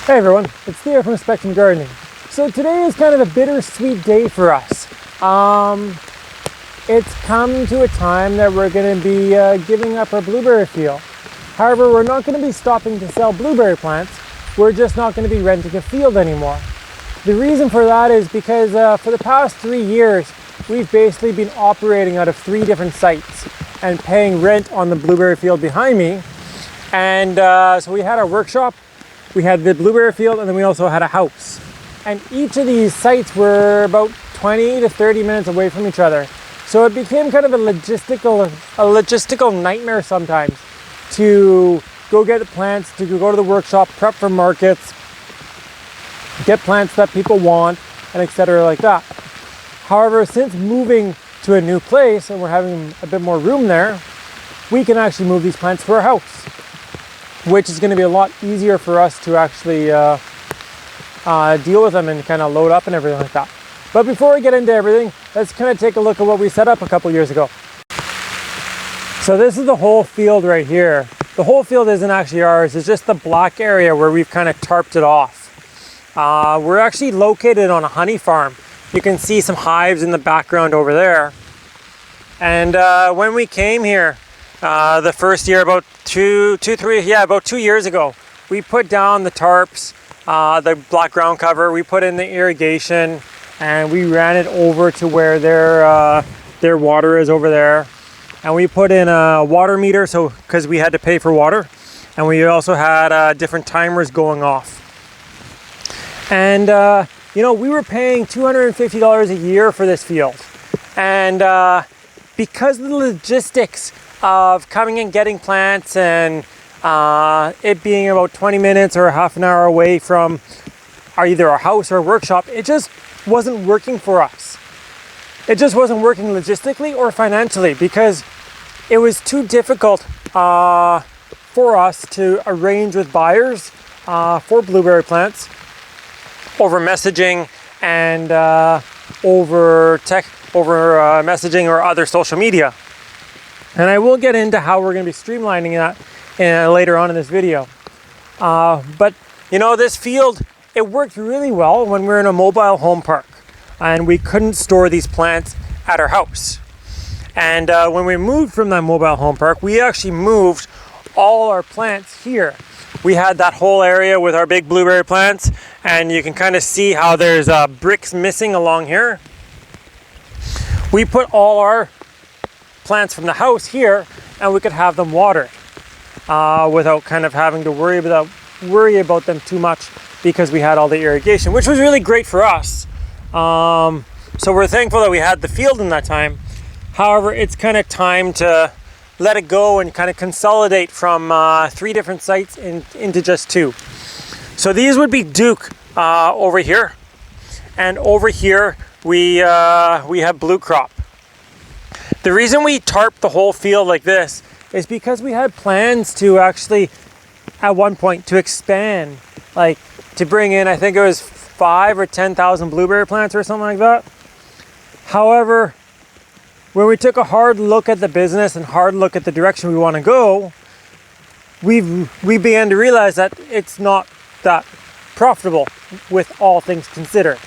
Hey everyone, it's Theo from Spectrum Gardening. So today is kind of a bittersweet day for us. It's come to a time that we're going to be giving up our blueberry field. However, we're not going to be stopping to sell blueberry plants. We're just not going to be renting a field anymore. The reason for that is because for the past 3 years, we've basically been operating out of 3 different sites and paying rent on the blueberry field behind me. And so we had our workshop, we had the blueberry field, and then we also had a house. And each of these sites were about 20 to 30 minutes away from each other. So it became kind of a logistical nightmare sometimes to go get the plants, to go to the workshop, prep for markets, get plants that people want, and etc. like that. However, since moving to a new place and we're having a bit more room there, we can actually move these plants to our house, which is going to be a lot easier for us to actually deal with them and kind of load up and everything like that. But before we get into everything, let's kind of take a look at what we set up a couple years ago. So this is the whole field right here. The whole field isn't actually ours, it's just the black area where we've kind of tarped it off. We're actually located on a honey farm. You can see some hives in the background over there. And when we came here, the first year, about 2 years ago, we put down the tarps, the black ground cover, we put in the irrigation, and we ran it over to where their water is over there. And we put in a water meter, so because we had to pay for water, and we also had different timers going off. And we were paying $250 a year for this field, and because of the logistics of coming and getting plants and it being about 20 minutes or a half an hour away from either our house or workshop, it just wasn't working for us. It just wasn't working logistically or financially because it was too difficult for us to arrange with buyers for blueberry plants over messaging and over messaging or other social media. And I will get into how we're going to be streamlining that later on in this video. But this field, it worked really well when we were in a mobile home park and we couldn't store these plants at our house. And when we moved from that mobile home park, we actually moved all our plants here. We had that whole area with our big blueberry plants, and you can kind of see how there's bricks missing along here. We put all our plants from the house here, and we could have them watered without kind of having to worry about them too much because we had all the irrigation, which was really great for us. So we're thankful that we had the field in that time. However, it's kind of time to let it go and kind of consolidate from 3 different sites into just 2. So these would be Duke over here, and over here we have Blue Crop. The reason we tarped the whole field like this is because we had plans to actually, at one point, to expand, like to bring in, I think it was 5,000 or 10,000 blueberry plants or something like that. However, when we took a hard look at the business and hard look at the direction we want to go, we began to realize that it's not that profitable with all things considered.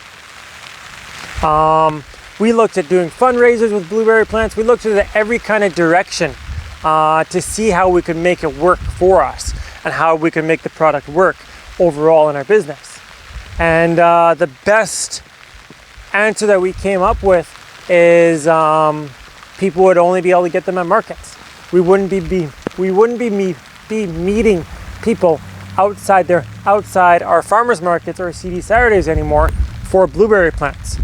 We looked at doing fundraisers with blueberry plants. We looked at every kind of direction to see how we could make it work for us and how we could make the product work overall in our business. And the best answer that we came up with is people would only be able to get them at markets. We wouldn't be meeting people outside our farmers markets or CD Saturdays anymore for blueberry plants.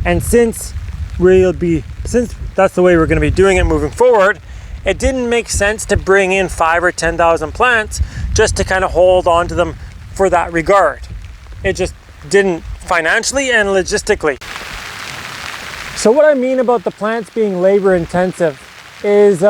And since that's the way we're going to be doing it moving forward, it didn't make sense to bring in 5,000 or 10,000 plants just to kind of hold on to them for that regard. It just didn't financially and logistically. So what I mean about the plants being labor intensive is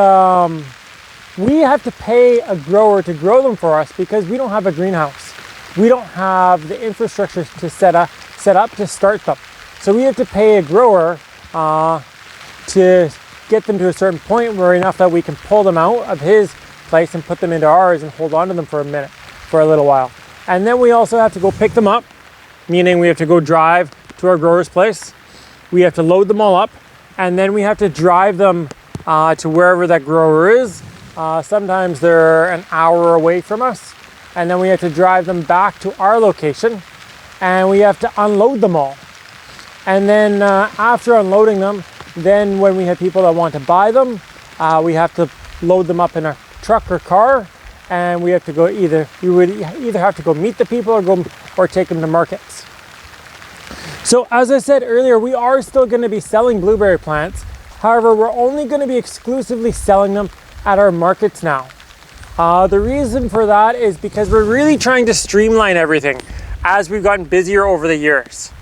we have to pay a grower to grow them for us because we don't have a greenhouse. We don't have the infrastructure to set up to start them. So we have to pay a grower to get them to a certain point where enough that we can pull them out of his place and put them into ours and hold on to them for a little while. And then we also have to go pick them up, meaning we have to go drive to our grower's place. We have to load them all up, and then we have to drive them to wherever that grower is. Sometimes they're an hour away from us, and then we have to drive them back to our location, and we have to unload them all. And then after unloading them, then when we have people that want to buy them, we have to load them up in a truck or car, and we have to go we would either have to go meet the people or take them to markets. So as I said earlier, we are still going to be selling blueberry plants. However, we're only going to be exclusively selling them at our markets now. The reason for that is because we're really trying to streamline everything as we've gotten busier over the years.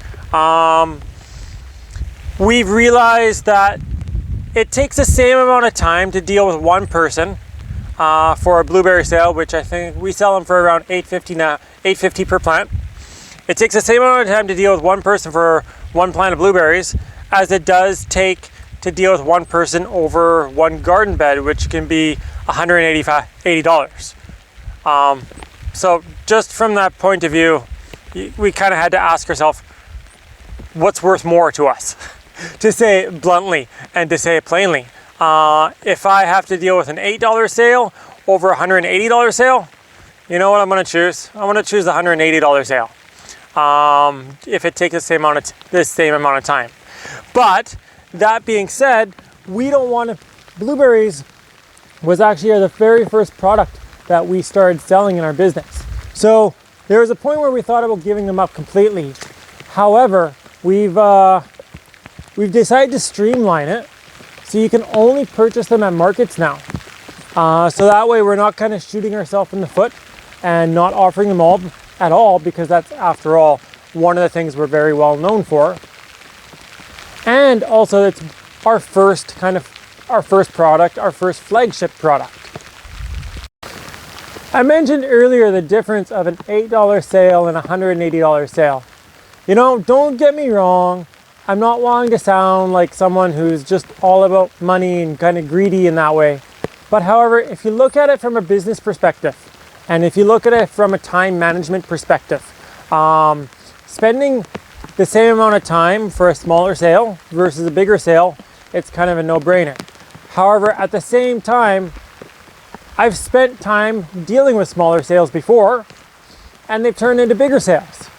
We've realized that it takes the same amount of time to deal with one person for a blueberry sale, which I think we sell them for around $8.50 per plant. It takes the same amount of time to deal with one person for one plant of blueberries as it does take to deal with one person over one garden bed, which can be $180. So just from that point of view, we kind of had to ask ourselves, what's worth more to us? To say it bluntly and to say it plainly. If I have to deal with an $8 sale over a $180 sale, you know what I'm going to choose? I'm going to choose the $180 sale. If it takes the same amount of time. But that being said, we don't want to. Blueberries was actually the very first product that we started selling in our business. So there was a point where we thought about giving them up completely. However, we've decided to streamline it so you can only purchase them at markets now. So that way we're not kind of shooting ourselves in the foot and not offering them all at all, because that's, after all, one of the things we're very well known for. And also it's our first product, our first flagship product. I mentioned earlier the difference of an $8 sale and a $180 sale. You know, don't get me wrong, I'm not wanting to sound like someone who's just all about money and kind of greedy in that way. But however, if you look at it from a business perspective, and if you look at it from a time management perspective, spending the same amount of time for a smaller sale versus a bigger sale, it's kind of a no-brainer. However, at the same time, I've spent time dealing with smaller sales before, and they've turned into bigger sales.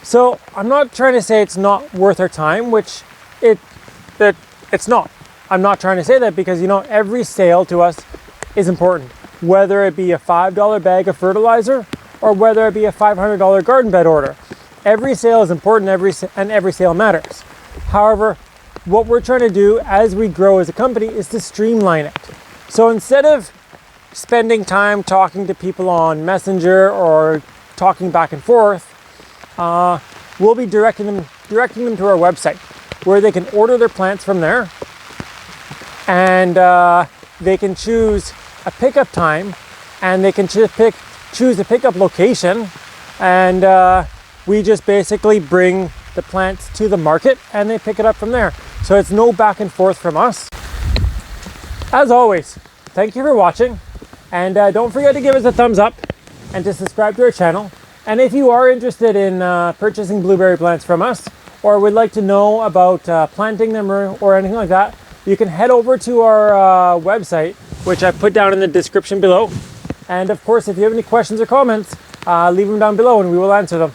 So I'm not trying to say it's not worth our time, which it's not. I'm not trying to say that, because, you know, every sale to us is important, whether it be a $5 bag of fertilizer or whether it be a $500 garden bed order. Every sale is important, and every sale matters. However, what we're trying to do as we grow as a company is to streamline it. So instead of spending time talking to people on Messenger or talking back and forth, we'll be directing them to our website, where they can order their plants from there, and they can choose a pickup time, and they can choose a pickup location, and we just basically bring the plants to the market and they pick it up from there. So it's no back and forth from us. As always, thank you for watching, and don't forget to give us a thumbs up and to subscribe to our channel. And if you are interested in purchasing blueberry plants from us, or would like to know about planting them or anything like that, you can head over to our website, which I put down in the description below. And of course, if you have any questions or comments, leave them down below and we will answer them.